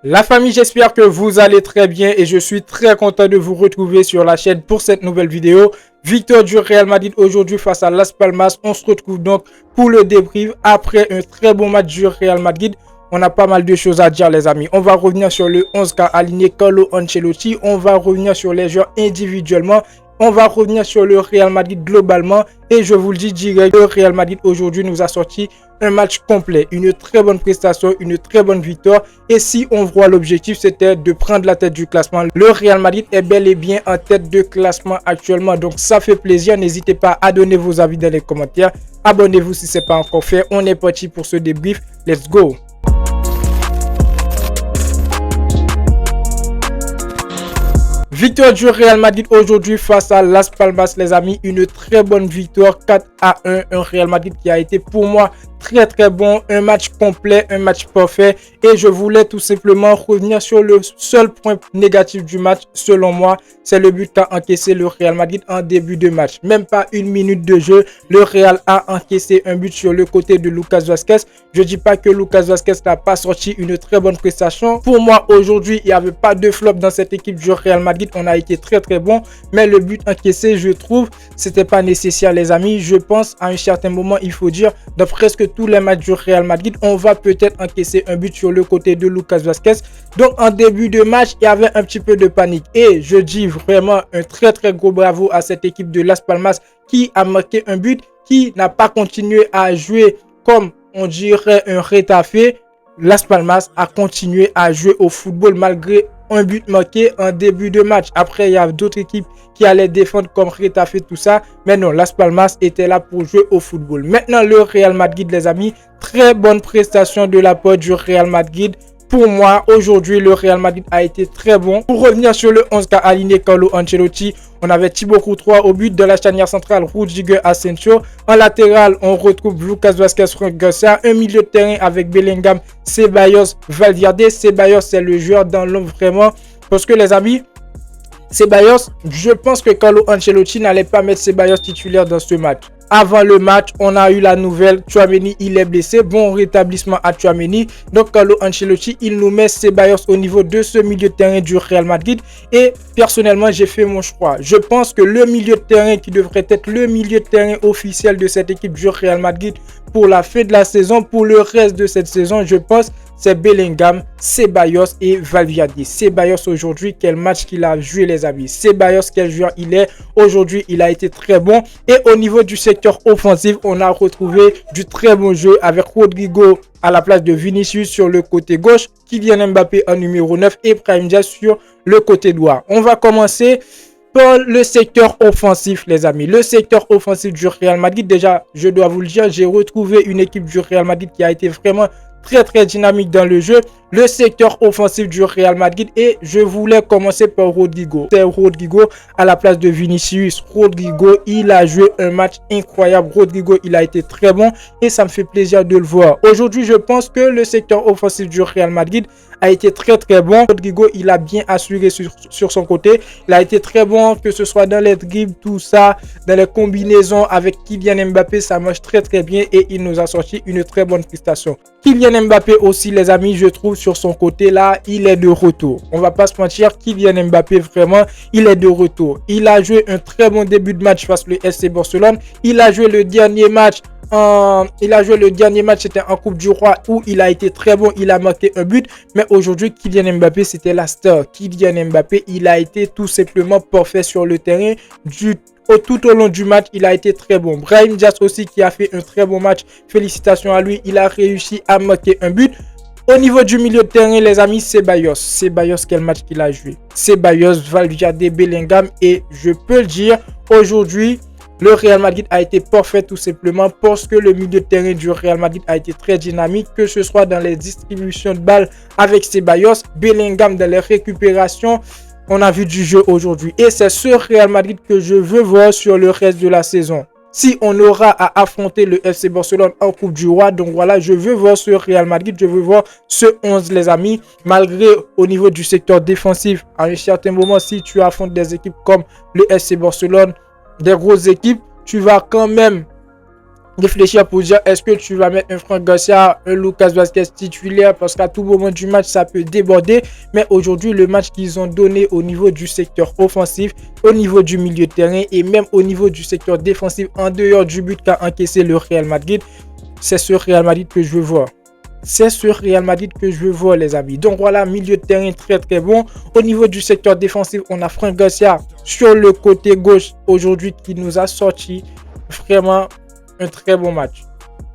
La famille, j'espère que vous allez très bien et je suis très content de vous retrouver sur la chaîne pour cette nouvelle vidéo. Victoire du Real Madrid aujourd'hui face à Las Palmas. On se retrouve donc pour le débrief après un très bon match du Real Madrid. On a pas mal de choses à dire les amis. On va revenir sur le 11 qu'a aligné Carlo Ancelotti. On va revenir sur les joueurs individuellement. On va revenir sur le Real Madrid globalement et je vous le dis direct, le Real Madrid aujourd'hui nous a sorti un match complet, une très bonne prestation, une très bonne victoire et si on voit l'objectif c'était de prendre la tête du classement. Le Real Madrid est bel et bien en tête de classement actuellement donc ça fait plaisir. N'hésitez pas à donner vos avis dans les commentaires, abonnez-vous si ce n'est pas encore fait. On est parti pour ce débrief, let's go. Victoire du Real Madrid aujourd'hui face à Las Palmas les amis, une très bonne victoire 4-1, un Real Madrid qui a été pour moi très bon, un match complet, un match parfait et je voulais tout simplement revenir sur le seul point négatif du match selon moi, c'est le but qu'a encaissé le Real Madrid en début de match. Même pas une minute de jeu, le Real a encaissé un but sur le côté de Lucas Vázquez. Je dis pas que Lucas Vázquez n'a pas sorti une très bonne prestation. Pour moi aujourd'hui, il n'y avait pas de flop dans cette équipe du Real Madrid, on a été très bon, mais le but encaissé, je trouve, c'était pas nécessaire les amis. Je pense à un certain moment, il faut dire, dans presque tous les matchs du Real Madrid, on va peut-être encaisser un but sur le côté de Lucas Vázquez. Donc en début de match, il y avait un petit peu de panique et je dis vraiment un très gros bravo à cette équipe de Las Palmas qui a marqué un but, qui n'a pas continué à jouer comme on dirait un Getafe. Las Palmas a continué à jouer au football malgré un but marqué en début de match. Après, il y a d'autres équipes qui allaient défendre comme Getafe, tout ça. Mais non, Las Palmas était là pour jouer au football. Maintenant, le Real Madrid, les amis. Très bonne prestation de la part du Real Madrid. Pour moi, aujourd'hui, le Real Madrid a été très bon. Pour revenir sur le 11 qu'a aligné Carlo Ancelotti, on avait Thibaut Courtois au but, de la charnière centrale, Rudiger, Asensio. En latéral, on retrouve Lucas Vázquez, Franck Garcia. Un milieu de terrain avec Bellingham, Ceballos, Valverde. Ceballos, c'est le joueur dans l'ombre vraiment. Parce que les amis, Ceballos, je pense que Carlo Ancelotti n'allait pas mettre Ceballos titulaire dans ce match. Avant le match, on a eu la nouvelle, Tchouaméni il est blessé, bon rétablissement à Tchouaméni. Donc Carlo Ancelotti, il nous met Ceballos au niveau de ce milieu de terrain du Real Madrid. Et personnellement, j'ai fait mon choix. Je pense que le milieu de terrain qui devrait être le milieu de terrain officiel de cette équipe du Real Madrid pour la fin de la saison, pour le reste de cette saison, je pense c'est Bellingham, Ceballos et Valverde. Ceballos aujourd'hui, quel match qu'il a joué les amis. Ceballos, quel joueur il est. Aujourd'hui, il a été très bon. Et au niveau du secteur offensif, on a retrouvé du très bon jeu avec Rodrigo à la place de Vinicius sur le côté gauche, Kylian Mbappé en numéro 9 et Brahim Diaz sur le côté droit. On va commencer par le secteur offensif les amis. Le secteur offensif du Real Madrid, déjà, je dois vous le dire, j'ai retrouvé une équipe du Real Madrid qui a été vraiment très dynamique dans le jeu. Le secteur offensif du Real Madrid et je voulais commencer par Rodrigo. C'est Rodrigo à la place de Vinicius. Rodrigo, il a joué un match incroyable. Rodrigo, il a été très bon et ça me fait plaisir de le voir. Aujourd'hui, je pense que le secteur offensif du Real Madrid a été très bon. Rodrigo, il a bien assuré sur son côté. Il a été très bon, que ce soit dans les dribbles, tout ça, dans les combinaisons avec Kylian Mbappé, ça marche très bien et il nous a sorti une très bonne prestation. Kylian Mbappé aussi les amis, je trouve sur son côté là, il est de retour. On va pas se mentir, Kylian Mbappé vraiment, il est de retour. Il a joué un très bon début de match face au FC Barcelone. Il a joué le dernier match. C'était en Coupe du Roi où il a été très bon, il a marqué un but. Mais aujourd'hui, Kylian Mbappé, c'était la star. Kylian Mbappé, il a été tout simplement parfait sur le terrain. Tout au long du match, il a été très bon. Brahim Diaz aussi qui a fait un très bon match. Félicitations à lui, il a réussi à marquer un but. Au niveau du milieu de terrain, les amis, Ceballos. Ceballos, quel match qu'il a joué. Ceballos, Valverde, Bellingham. Et je peux le dire, aujourd'hui, le Real Madrid a été parfait tout simplement parce que le milieu de terrain du Real Madrid a été très dynamique, que ce soit dans les distributions de balles avec Ceballos, Bellingham dans les récupérations. On a vu du jeu aujourd'hui et c'est ce Real Madrid que je veux voir sur le reste de la saison. Si on aura à affronter le FC Barcelone en Coupe du Roi, donc voilà, je veux voir ce Real Madrid, je veux voir ce 11 les amis. Malgré au niveau du secteur défensif, à un certain moment, si tu affrontes des équipes comme le FC Barcelone, des grosses équipes, tu vas quand même réfléchir pour dire est-ce que tu vas mettre un Franck Garcia, un Lucas Vazquez titulaire, parce qu'à tout moment du match ça peut déborder. Mais aujourd'hui le match qu'ils ont donné au niveau du secteur offensif, au niveau du milieu de terrain et même au niveau du secteur défensif en dehors du but qu'a encaissé le Real Madrid, c'est ce Real Madrid que je veux voir. C'est ce Real Madrid que je veux voir, les amis. Donc voilà, milieu de terrain très très bon. Au niveau du secteur défensif, on a Franck Garcia sur le côté gauche aujourd'hui qui nous a sorti vraiment un très bon match.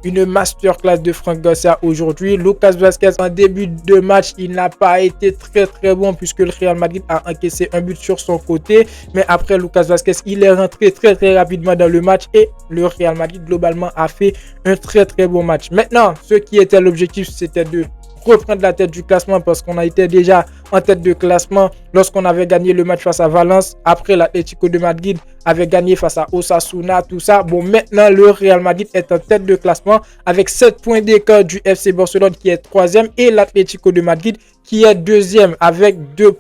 Une masterclass de Franck Garcia aujourd'hui. Lucas Vazquez, en début de match, il n'a pas été très très bon puisque le Real Madrid a encaissé un but sur son côté. Mais après, Lucas Vazquez, il est rentré très très rapidement dans le match et le Real Madrid globalement a fait un très très bon match. Maintenant, ce qui était l'objectif, c'était de reprendre la tête du classement parce qu'on a été déjà en tête de classement lorsqu'on avait gagné le match face à Valence. Après, l'Atlético de Madrid avait gagné face à Osasuna, tout ça. Bon, maintenant, le Real Madrid est en tête de classement avec 7 points d'écart du FC Barcelone qui est 3e et l'Atlético de Madrid qui est 2e avec 2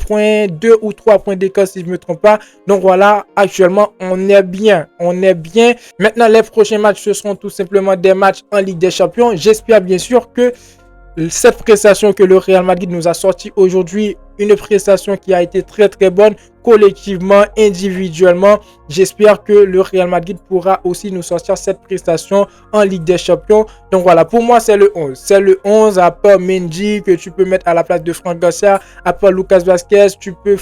ou 3 points d'écart si je ne me trompe pas. Donc voilà, actuellement, on est bien. On est bien. Maintenant, les prochains matchs, ce seront tout simplement des matchs en Ligue des Champions. J'espère bien sûr que cette prestation que le Real Madrid nous a sorti aujourd'hui, une prestation qui a été très très bonne collectivement, individuellement. J'espère que le Real Madrid pourra aussi nous sortir cette prestation en Ligue des Champions. Donc voilà, pour moi c'est le 11. C'est le 11 à part Mendy que tu peux mettre à la place de Franck Garcia, à part Lucas Vazquez, tu peux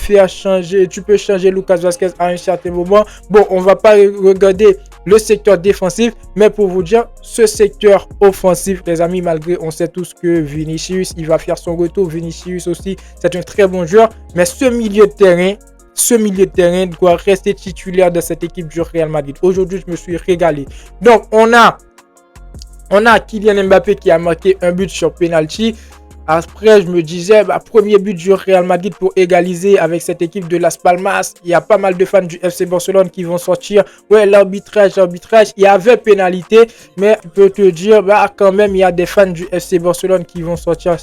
changer Lucas Vazquez à un certain moment. Bon, on va pas regarder le secteur défensif, mais pour vous dire, ce secteur offensif, les amis, malgré on sait tous que Vinicius, il va faire son retour. Vinicius aussi, c'est un très bon joueur, mais ce milieu de terrain doit rester titulaire de cette équipe du Real Madrid. Aujourd'hui, je me suis régalé. Donc, on a Kylian Mbappé qui a marqué un but sur penalty. Après, je me disais, premier but du Real Madrid pour égaliser avec cette équipe de Las Palmas. Il y a pas mal de fans du FC Barcelone qui vont sortir. Ouais, l'arbitrage. Il y avait pénalité, mais je peux te dire, quand même, il y a des fans du FC Barcelone qui vont sortir,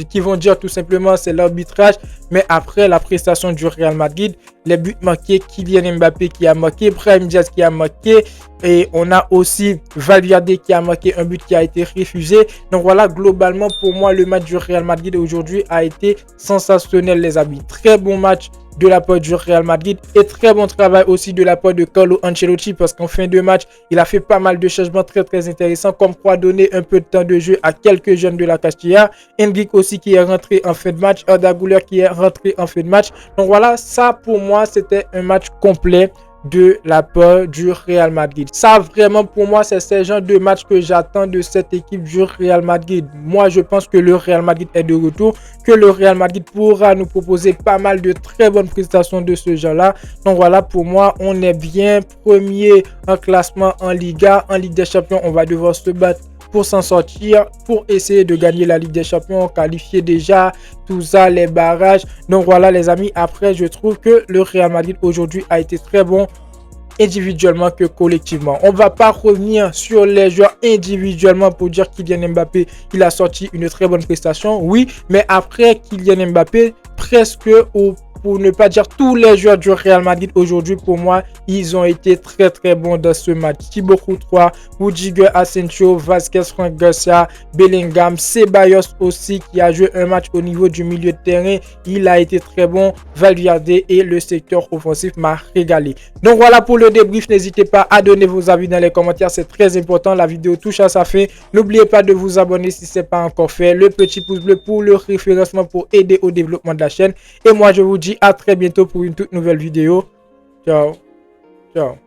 qui vont dire tout simplement c'est l'arbitrage. Mais après la prestation du Real Madrid, les buts marqués, Kylian Mbappé qui a marqué, Brahim Diaz qui a marqué, et on a aussi Valverde qui a marqué un but qui a été refusé. Donc voilà, globalement pour moi le match du Real Madrid aujourd'hui a été sensationnel, les amis. Très bon match de la part du Real Madrid et très bon travail aussi de la part de Carlo Ancelotti parce qu'en fin de match il a fait pas mal de changements très très intéressants, comme quoi donner un peu de temps de jeu à quelques jeunes de la Castilla. Endrick aussi qui est rentré en fin de match, Arda Güler qui est rentré en fin de match. Donc voilà, ça pour moi c'était un match complet de la part du Real Madrid. Ça vraiment pour moi c'est ce genre de match que j'attends de cette équipe du Real Madrid. Moi je pense que le Real Madrid est de retour, que le Real Madrid pourra nous proposer pas mal de très bonnes prestations de ce genre là. Donc voilà, pour moi on est bien premier en classement en Liga. En Ligue des Champions on va devoir se battre pour s'en sortir, pour essayer de gagner la Ligue des Champions, qualifier déjà, tout ça, les barrages. Donc voilà les amis, après je trouve que le Real Madrid aujourd'hui a été très bon individuellement que collectivement. On va pas revenir sur les joueurs individuellement pour dire Kylian Mbappé, il a sorti une très bonne prestation, oui, mais après Kylian Mbappé, presque pour ne pas dire tous les joueurs du Real Madrid aujourd'hui, pour moi, ils ont été très très bons dans ce match. Thibaut Courtois, Rudiger, Asensio, Vazquez, Franck Garcia, Bellingham, Ceballos aussi qui a joué un match au niveau du milieu de terrain. Il a été très bon. Valverde et le secteur offensif m'a régalé. Donc voilà pour le débrief. N'hésitez pas à donner vos avis dans les commentaires. C'est très important. La vidéo touche à sa fin. N'oubliez pas de vous abonner si ce n'est pas encore fait. Le petit pouce bleu pour le référencement pour aider au développement de la chaîne. Et moi, je vous dis à très bientôt pour une toute nouvelle vidéo. Ciao. Ciao.